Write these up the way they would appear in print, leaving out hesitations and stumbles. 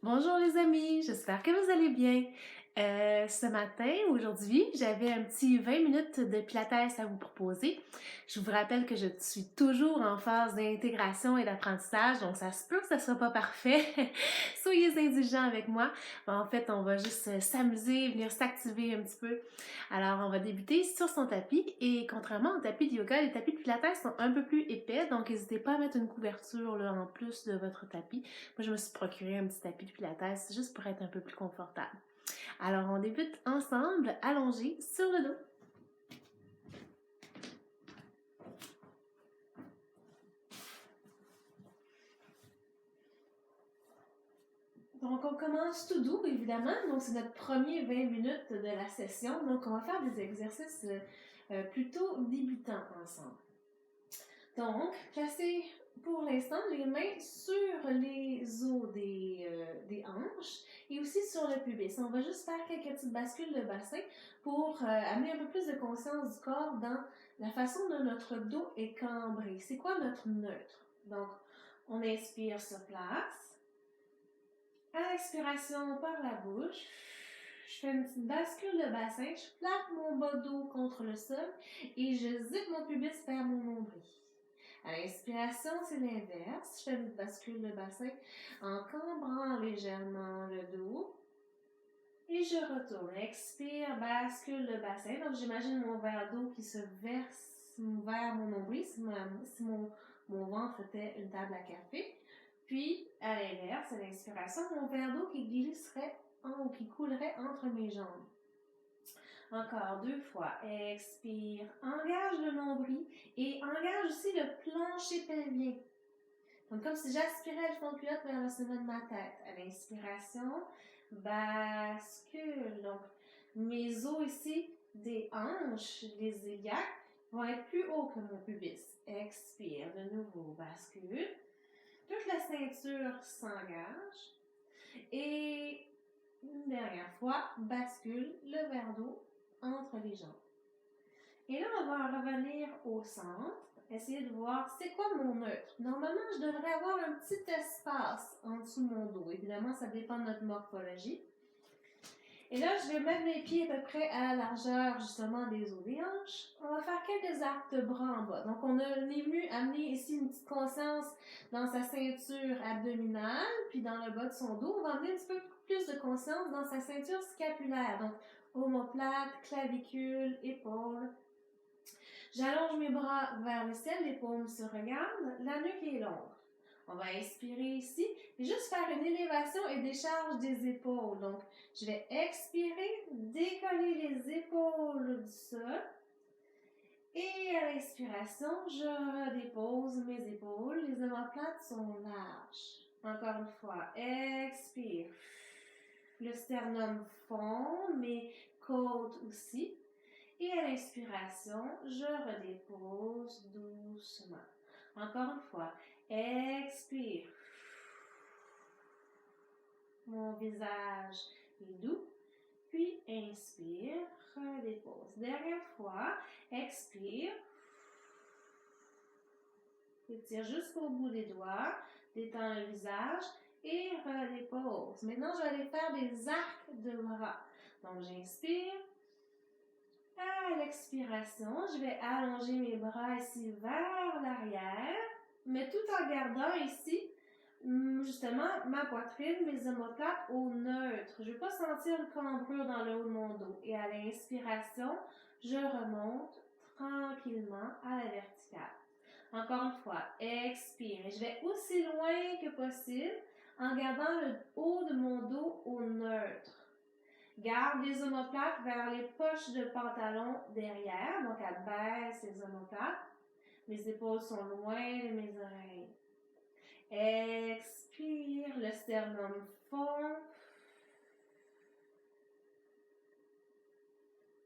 Bonjour les amis, j'espère que vous allez bien. Aujourd'hui, j'avais un petit 20 minutes de pilates à vous proposer. Je vous rappelle que je suis toujours en phase d'intégration et d'apprentissage, donc ça se peut que ça ne soit pas parfait. Soyez indulgents avec moi. En fait, on va juste s'amuser, venir s'activer un petit peu. Alors, on va débuter sur son tapis et contrairement au tapis de yoga, les tapis de pilates sont un peu plus épais, donc n'hésitez pas à mettre une couverture là, en plus de votre tapis. Moi, je me suis procuré un petit tapis de pilates juste pour être un peu plus confortable. Alors, on débute ensemble, allongés sur le dos. Donc, on commence tout doux, évidemment. Donc, c'est notre premier 20 minutes de la session. Donc, on va faire des exercices plutôt débutants ensemble. Donc, placez pour l'instant les mains sur les os des hanches et aussi sur le pubis. On va juste faire quelques petites bascules de bassin pour amener un peu plus de conscience du corps dans la façon dont notre dos est cambré. C'est quoi notre neutre? Donc, on inspire sur place. À l'expiration par la bouche, je fais une petite bascule de bassin. Je plaque mon bas dos contre le sol et je zippe mon pubis vers mon nombril. À l'inspiration, c'est l'inverse. Je fais une bascule de bassin en cambrant légèrement le dos. Et je retourne. Expire, bascule de bassin. Donc, j'imagine mon verre d'eau qui se verse vers mon nombril, si mon ventre était une table à café. Puis, à l'inverse, à l'inspiration, mon verre d'eau qui glisserait ou qui coulerait entre mes jambes. Encore 2 fois. Expire, engage le nombril et engage aussi le plancher pelvien. Donc, comme si j'aspirais le fond de culotte vers le sommet de ma tête. À l'inspiration, bascule. Donc, mes os ici, des hanches, des iliaques, vont être plus hauts que mon pubis. Expire, de nouveau, bascule. Toute la ceinture s'engage. Et une dernière fois, bascule le verre d'eau entre les jambes. Et là, on va revenir au centre, essayer de voir c'est quoi mon neutre. Normalement, je devrais avoir un petit espace en dessous de mon dos. Évidemment, ça dépend de notre morphologie. Et là, je vais mettre mes pieds à peu près à la largeur justement des os des hanches. On va faire quelques arcs de bras en bas. Donc, on est venu amener ici une petite conscience dans sa ceinture abdominale, puis dans le bas de son dos. On va amener un petit peu plus de conscience dans sa ceinture scapulaire. Donc, omoplate, clavicule, épaules. J'allonge mes bras vers le ciel, les paumes se regardent, la nuque est longue. On va inspirer ici et juste faire une élévation et décharge des épaules. Donc, je vais expirer, décoller les épaules du sol. Et à l'expiration, je redépose mes épaules. Les omoplates sont larges. Encore une fois, expire. Le sternum fond, mes côtes aussi. Et à l'inspiration, je redépose doucement. Encore une fois, expire. Mon visage est doux. Puis inspire, redépose. Dernière fois, expire. Étire jusqu'au bout des doigts. Détends le visage et redépose. Maintenant, je vais aller faire des arcs de bras. Donc, j'inspire. À l'expiration, je vais allonger mes bras ici vers l'arrière, mais tout en gardant ici, justement, ma poitrine, mes omoplates au neutre. Je ne vais pas sentir une cambrure dans le haut de mon dos. Et à l'inspiration, je remonte tranquillement à la verticale. Encore une fois, expire. Et je vais aussi loin que possible en gardant le haut de mon dos au neutre. Garde les omoplates vers les poches de pantalon derrière. Donc, elle baisse les omoplates. Mes épaules sont loin de mes oreilles. Expire. Le sternum fond.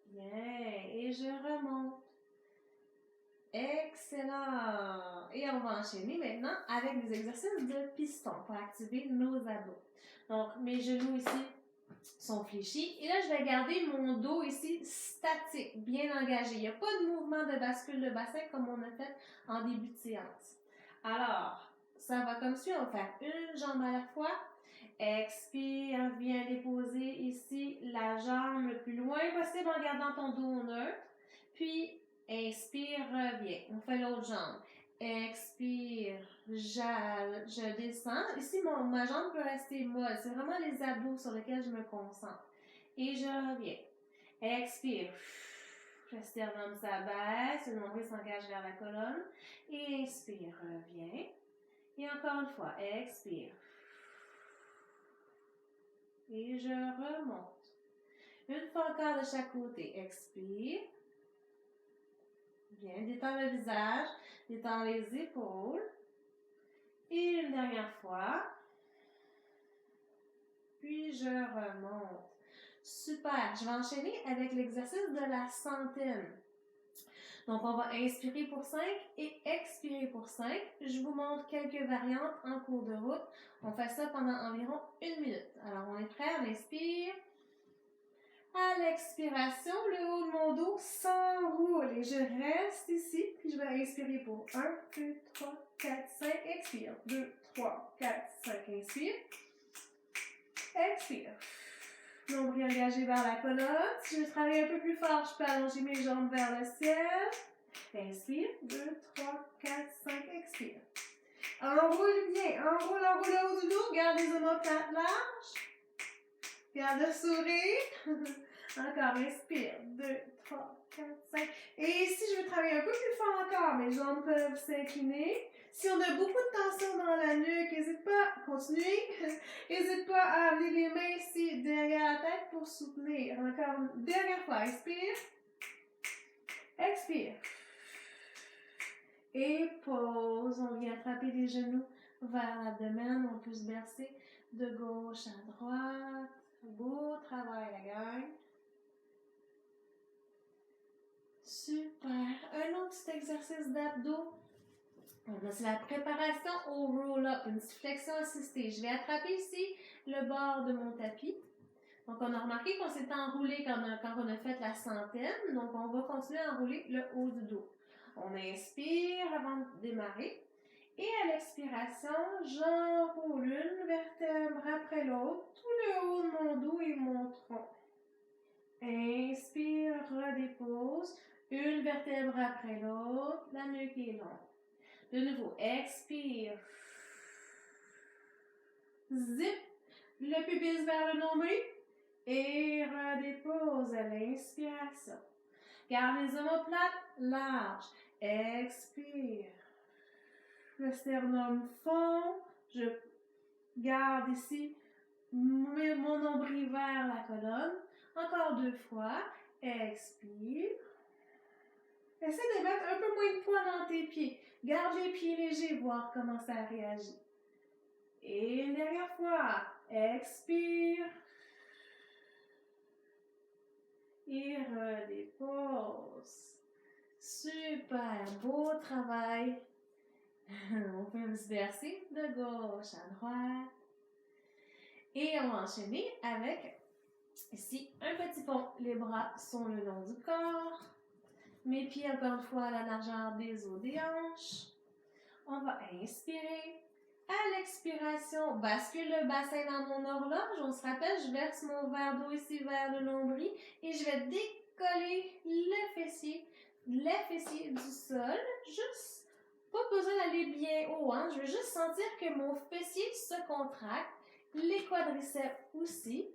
Bien. Et je remonte. Excellent. Et on va enchaîner maintenant avec des exercices de piston pour activer nos abdos. Donc, mes genoux ici sont fléchis. Et là, je vais garder mon dos ici statique, bien engagé. Il n'y a pas de mouvement de bascule de bassin comme on a fait en début de séance. Alors, ça va comme suit. On va faire une jambe à la fois. Expire, viens déposer ici la jambe le plus loin possible en gardant ton dos neutre. Puis, inspire, reviens. On fait l'autre jambe. Expire, je descends. Ici, ma jambe peut rester molle. C'est vraiment les abdos sur lesquels je me concentre. Et je reviens. Expire. Le sternum s'abaisse, le nombril s'engage vers la colonne. Et inspire, reviens. Et encore une fois, expire. Et je remonte. Une fois encore de chaque côté. Expire. Bien, détends le visage, détends les épaules. Et une dernière fois. Puis je remonte. Super. Je vais enchaîner avec l'exercice de la centaine. Donc, on va inspirer pour 5 et expirer pour 5. Je vous montre quelques variantes en cours de route. On fait ça pendant environ 1 minute. Alors, on est prêt? On inspire. À l'expiration, le haut de mon dos s'enroule et je reste ici. Puis je vais inspirer pour 1, 2, 3, 4, 5. Expire. 2, 3, 4, 5. Inspire. Expire. Nombril engagé vers la colonne. Si je travaille un peu plus fort, je peux allonger mes jambes vers le ciel. Inspire. 2, 3, 4, 5. Expire. Enroule bien. Enroule le haut du dos. Garde les omoplates larges. Garde le sourire. Encore. Inspire. 2, 3, 4, 5. Et ici, je vais travailler un peu plus fort encore. Mes jambes peuvent s'incliner. Si on a beaucoup de tension dans la nuque, n'hésite pas à continuer. N'hésite pas à amener les mains ici derrière la tête pour soutenir. Encore une dernière fois. Inspire. Expire. Et pause. On vient attraper les genoux vers l'abdomen. On peut se bercer de gauche à droite. Beau travail, la gang. Super. Un autre petit exercice d'abdos. C'est la préparation au roll-up, une flexion assistée. Je vais attraper ici le bord de mon tapis. Donc, on a remarqué qu'on s'est enroulé quand on a fait la centaine. Donc, on va continuer à enrouler le haut du dos. On inspire avant de démarrer. Et à l'expiration, j'enroule une vertèbre après l'autre, tout le haut de mon dos et mon tronc. Inspire, redépose. Une vertèbre après l'autre, la nuque est longue. De nouveau, expire. Zip le pubis vers le nombril et redépose à l'inspiration. Garde les omoplates larges. Expire. Le sternum fond. Je garde ici mon nombril vers la colonne. Encore 2 fois. Expire. Essaie de mettre un peu moins de poids dans tes pieds. Garde les pieds légers, voir comment ça réagit. Et une dernière fois. Expire. Et redépose. Super, beau travail. On peut se verser de gauche à droite. Et on va enchaîner avec, ici, un petit pont. Les bras sont le long du corps. Mes pieds, encore une fois, à la largeur des os des hanches. On va inspirer. À l'expiration, bascule le bassin dans mon horloge. On se rappelle, je verse mon verre d'eau ici vers le nombril et je vais décoller les fessiers du sol. Juste, pas besoin d'aller bien haut, hein. Je veux juste sentir que mon fessier se contracte, les quadriceps aussi.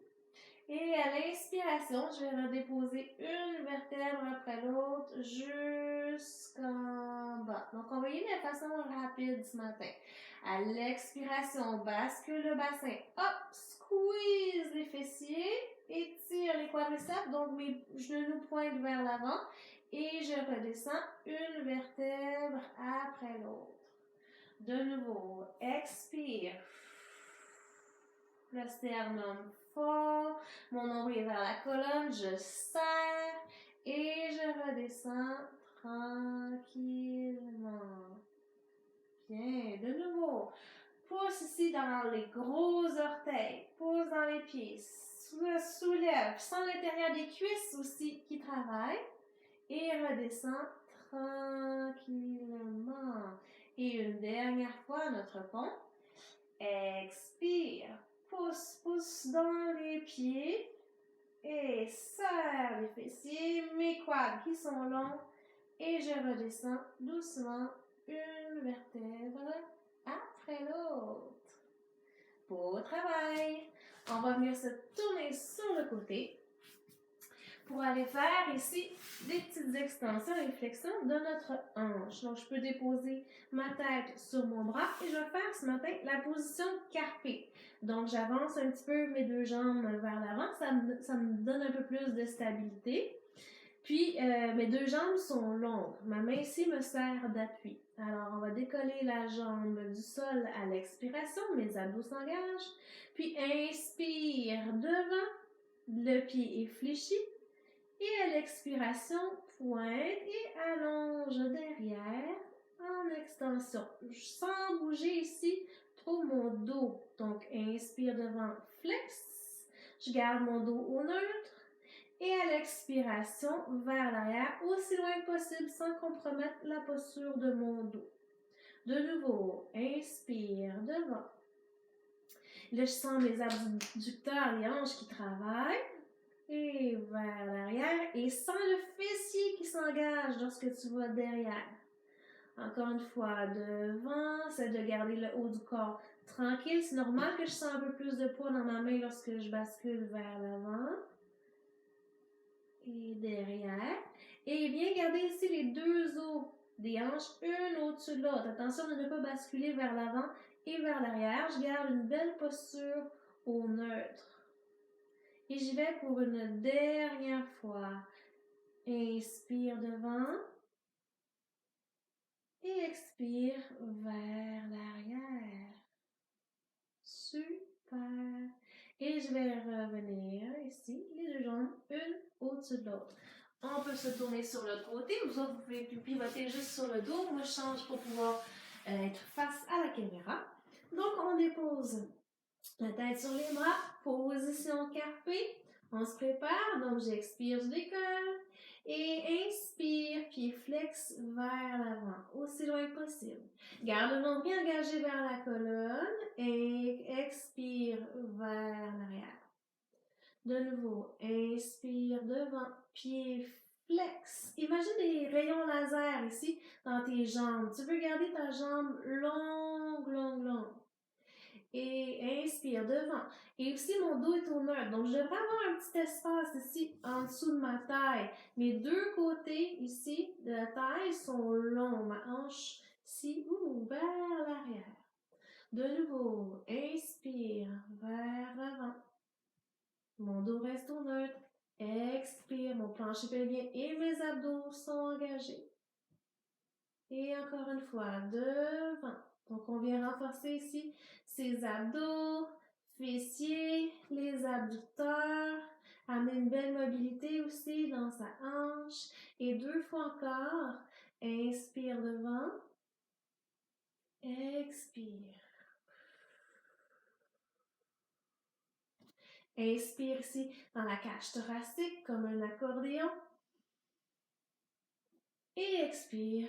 Et à l'inspiration, je vais redéposer une vertèbre après l'autre jusqu'en bas. Donc, on va y aller de façon rapide ce matin. À l'expiration, bascule le bassin. Hop, squeeze les fessiers, étire les quadriceps. Donc, mes genoux pointent vers l'avant. Et je redescends une vertèbre après l'autre. De nouveau, expire. Le sternum fort, mon nombril est vers la colonne, je serre et je redescends tranquillement. Bien, de nouveau, pousse ici dans les gros orteils, pousse dans les pieds, soulève, sens l'intérieur des cuisses aussi qui travaillent et redescends tranquillement. Et une dernière fois, notre pont, expire. Pousse pousse dans les pieds et serre les fessiers, mes quads qui sont longs et je redescends doucement une vertèbre après l'autre. Beau travail! On va venir se tourner sur le côté pour aller faire ici des petites extensions et flexions de notre hanche. Donc, je peux déposer ma tête sur mon bras et je vais faire ce matin la position carpée. Donc, j'avance un petit peu mes deux jambes vers l'avant. Ça me donne un peu plus de stabilité. Puis, mes deux jambes sont longues. Ma main ici me sert d'appui. Alors, on va décoller la jambe du sol à l'expiration. Mes abdos s'engagent. Puis, inspire devant. Le pied est fléchi. Et à l'expiration, pointe et allonge derrière en extension. Sans bouger ici trop mon dos. Donc, inspire devant, flex. Je garde mon dos au neutre. Et à l'expiration, vers l'arrière, aussi loin que possible sans compromettre la posture de mon dos. De nouveau, inspire devant. Là, je sens mes abducteurs, les hanches qui travaillent. Et vers l'arrière. Et sens le fessier qui s'engage lorsque tu vas derrière. Encore une fois, devant. C'est de garder le haut du corps tranquille. C'est normal que je sens un peu plus de poids dans ma main lorsque je bascule vers l'avant. Et derrière. Et bien garder ici les deux os des hanches, une au-dessus de l'autre. Attention de ne pas basculer vers l'avant et vers l'arrière. Je garde une belle posture au neutre. Et j'y vais pour une dernière fois. Inspire devant. Et expire vers l'arrière. Super. Et je vais revenir ici, les deux jambes, une au-dessus de l'autre. On peut se tourner sur le côté. Vous autres, vous pouvez pivoter juste sur le dos. Moi, je change pour pouvoir être face à la caméra. Donc, on dépose la tête sur les bras. Position carpée. On se prépare. Donc, j'expire, je décolle. Et inspire, pied flex vers l'avant, aussi loin que possible. Garde le nombril engagé vers la colonne et expire vers l'arrière. De nouveau, inspire devant, pied flex. Imagine des rayons laser ici dans tes jambes. Tu veux garder ta jambe longue, longue, longue. Et inspire devant. Et aussi, mon dos est au neutre. Donc, je devrais avoir un petit espace ici en dessous de ma taille. Mes deux côtés ici de la taille sont longs. Ma hanche ici, vers l'arrière. De nouveau, inspire vers l'avant. Mon dos reste au neutre. Expire, mon plancher pelvien et mes abdos sont engagés. Et encore une fois, devant. Donc, on vient renforcer ici ses abdos, fessiers, les abducteurs. Amener une belle mobilité aussi dans sa hanche. Et deux fois encore, inspire devant. Expire. Inspire ici dans la cage thoracique comme un accordéon. Et expire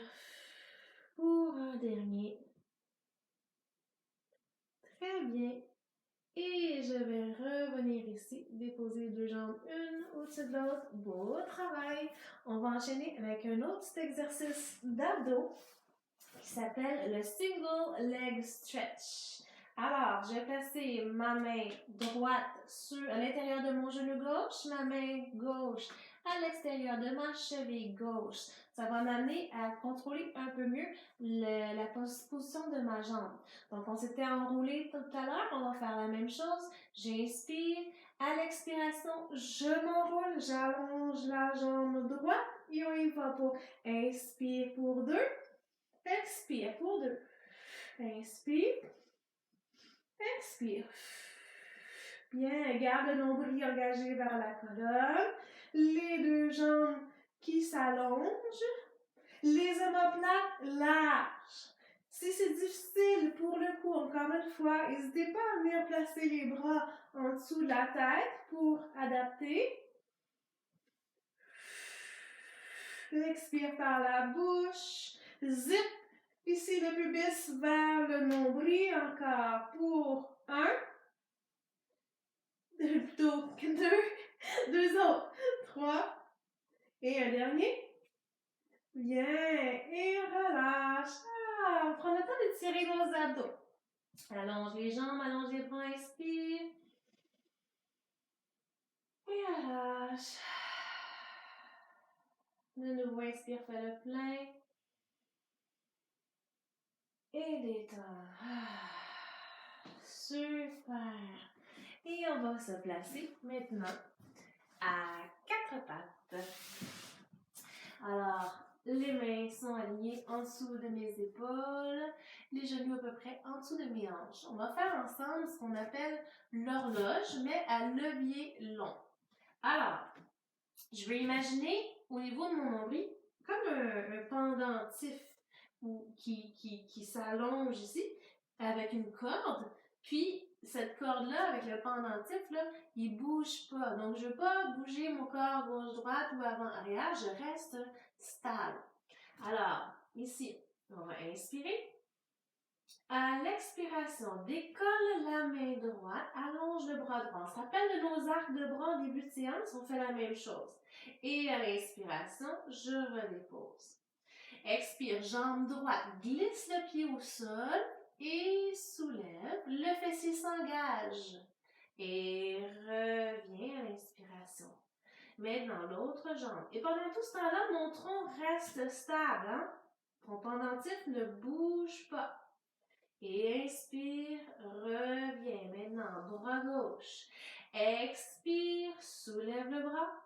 pour un dernier. Très bien. Et je vais revenir ici, déposer deux jambes une au-dessus de l'autre. Beau travail. On va enchaîner avec un autre petit exercice d'abdos qui s'appelle le Single Leg Stretch. Alors, je vais placer ma main droite à l'intérieur de mon genou gauche, ma main gauche à l'extérieur de ma cheville gauche. Ça va m'amener à contrôler un peu mieux la position de ma jambe. Donc, on s'était enroulé tout à l'heure. On va faire la même chose. J'inspire. À l'expiration, je m'enroule. J'allonge la jambe droite. Et on y va pour inspire pour 2. Expire pour 2. Inspire. Expire. Bien, garde le nombril engagé vers la colonne. Les deux jambes qui s'allongent. Les omoplates larges. Si c'est difficile pour le cou, encore une fois, n'hésitez pas à venir placer les bras en dessous de la tête pour adapter. Expire par la bouche. Zip. Ici, le pubis vers le nombril. Encore pour 1. Et un dernier. Bien. Et relâche. Ah, on prend le temps d'étirer nos abdos. Allonge les jambes, allonge les bras, inspire. Et relâche. De nouveau, inspire, fais le plein. Et détends. Super. Et on va se placer maintenant à quatre pattes. Alors, les mains sont alignées en dessous de mes épaules, les genoux à peu près en dessous de mes hanches. On va faire ensemble ce qu'on appelle l'horloge, mais à levier long. Alors, je vais imaginer au niveau de mon nombril comme un pendentif qui s'allonge ici avec une corde. Puis, cette corde-là, avec le pendentif, là, il bouge pas. Donc, je ne veux pas bouger mon corps gauche-droite ou avant-arrière. Je reste stable. Alors, ici, on va inspirer. À l'expiration, décolle la main droite, allonge le bras droit. On se rappelle de nos arcs de bras en début de séance, on fait la même chose. Et à l'inspiration, je redépose. Expire, jambe droite, glisse le pied au sol et soulève. Le fessier s'engage et revient à l'inspiration. Maintenant, l'autre jambe. Et pendant tout ce temps-là, mon tronc reste stable. Hein? Ton pendentif ne bouge pas. Et inspire, reviens. Maintenant, bras gauche. Expire, soulève le bras.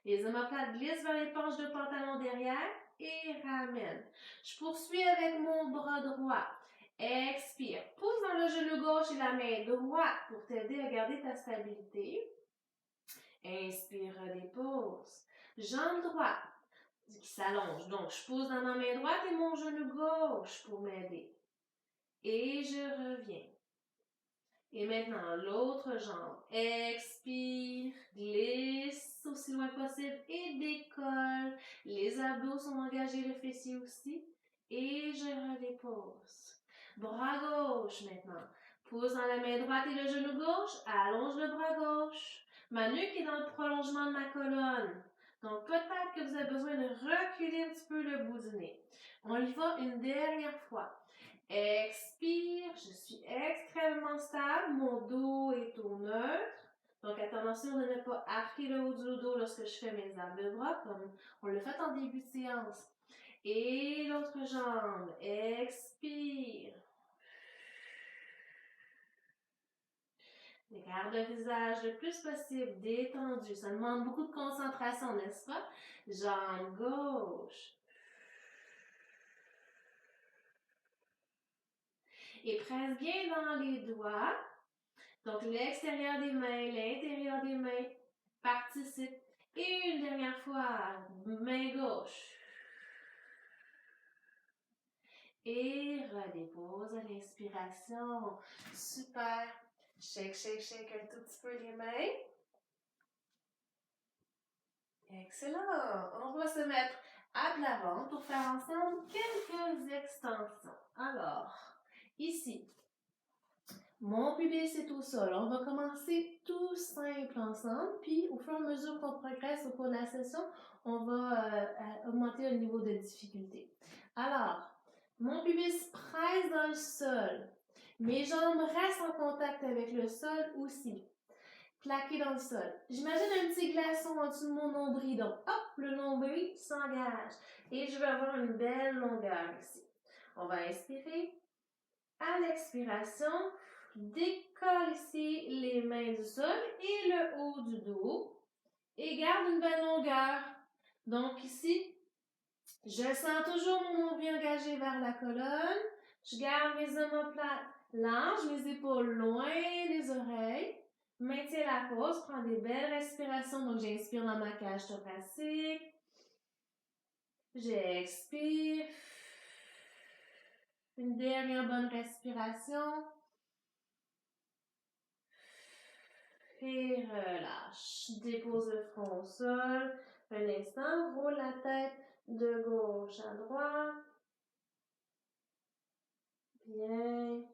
Les omoplates glissent vers les planches de pantalon derrière et ramène. Je poursuis avec mon bras droit. Expire, pousse dans le genou gauche et la main droite pour t'aider à garder ta stabilité. Inspire, redépose. Jambe droite qui s'allonge. Donc, je pousse dans ma main droite et mon genou gauche pour m'aider. Et je reviens. Et maintenant, l'autre jambe. Expire, glisse aussi loin que possible et décolle. Les abdos sont engagés, le fessier aussi. Et je redépose. Bras gauche maintenant. Pousse dans la main droite et le genou gauche. Allonge le bras gauche. Ma nuque est dans le prolongement de ma colonne. Donc, peut-être que vous avez besoin de reculer un petit peu le bout du nez. On y va une dernière fois. Expire, je suis extrêmement stable, mon dos est au neutre. Donc, attention de ne pas arquer le haut du dos lorsque je fais mes arcs de bras, comme on le fait en début de séance. Et l'autre jambe, expire. Garde le visage le plus possible détendu. Ça demande beaucoup de concentration, n'est-ce pas? Jambe gauche. Et presse bien dans les doigts. Donc, l'extérieur des mains, l'intérieur des mains participent. Et une dernière fois, main gauche. Et redépose à l'inspiration. Super. Shake, shake, shake un tout petit peu les mains. Excellent. On va se mettre à l'avant pour faire ensemble quelques extensions. Alors, ici, mon pubis est au sol. On va commencer tout simple ensemble, puis au fur et à mesure qu'on progresse au cours de la session, on va augmenter le niveau de difficulté. Alors, mon pubis presse dans le sol. Mes jambes restent en contact avec le sol aussi. Plaqué dans le sol. J'imagine un petit glaçon en dessous de mon nombril. Donc, hop, le nombril s'engage. Et je vais avoir une belle longueur ici. On va inspirer. À l'expiration, décolle ici les mains du sol et le haut du dos. Et garde une belle longueur. Donc ici, je sens toujours mon nombril engagé vers la colonne. Je garde mes omoplates larges, mes épaules loin des oreilles. Maintiens la pause, prends des belles respirations. Donc, j'inspire dans ma cage thoracique. J'expire. Une dernière bonne respiration. Et relâche. Dépose le front au sol. Un instant, roule la tête de gauche à droite. Bien.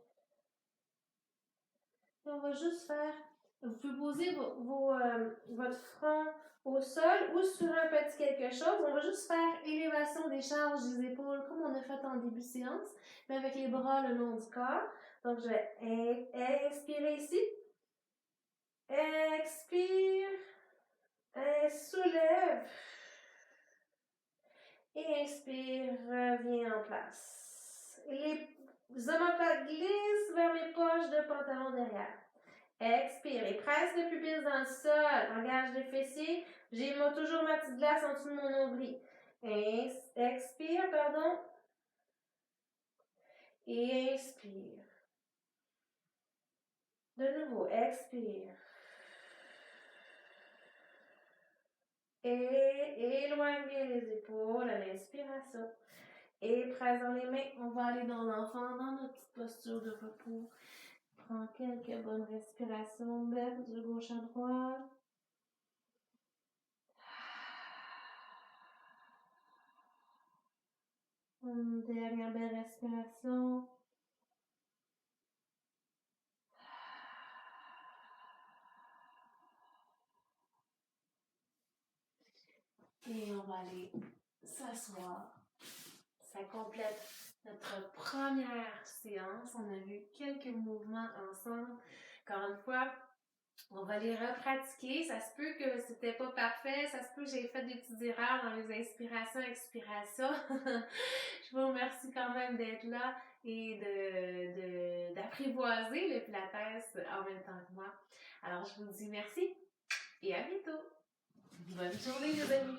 Et on va juste faire Vous pouvez poser votre front au sol ou sur un petit quelque chose. On va juste faire élévation des charges des épaules comme on a fait en début de séance, mais avec les bras le long du corps. Donc, je vais inspirer ici. Expire. Soulève. Et inspire, reviens en place. Les omoplates glissent vers mes poches de pantalon derrière. Expire et presse le pubis dans le sol. Engage les fessiers. J'ai toujours ma petite glace en dessous de mon nombril. Expire, pardon. Et inspire. De nouveau, expire. Et éloigne bien les épaules à l'inspiration. Et presse dans les mains. On va aller dans l'enfant, dans notre petite posture de repos. Prends quelques bonnes respirations belles de gauche à droite. Une dernière belle respiration. Et on va aller s'asseoir. Ça complète notre première séance. On a vu quelques mouvements ensemble. Encore une fois, on va les repratiquer. Ça se peut que c'était pas parfait. Ça se peut que j'ai fait des petites erreurs dans les inspirations, expirations. Je vous remercie quand même d'être là et d'apprivoiser le Pilates en même temps que moi. Alors, je vous dis merci et à bientôt. Bonne journée, les amis.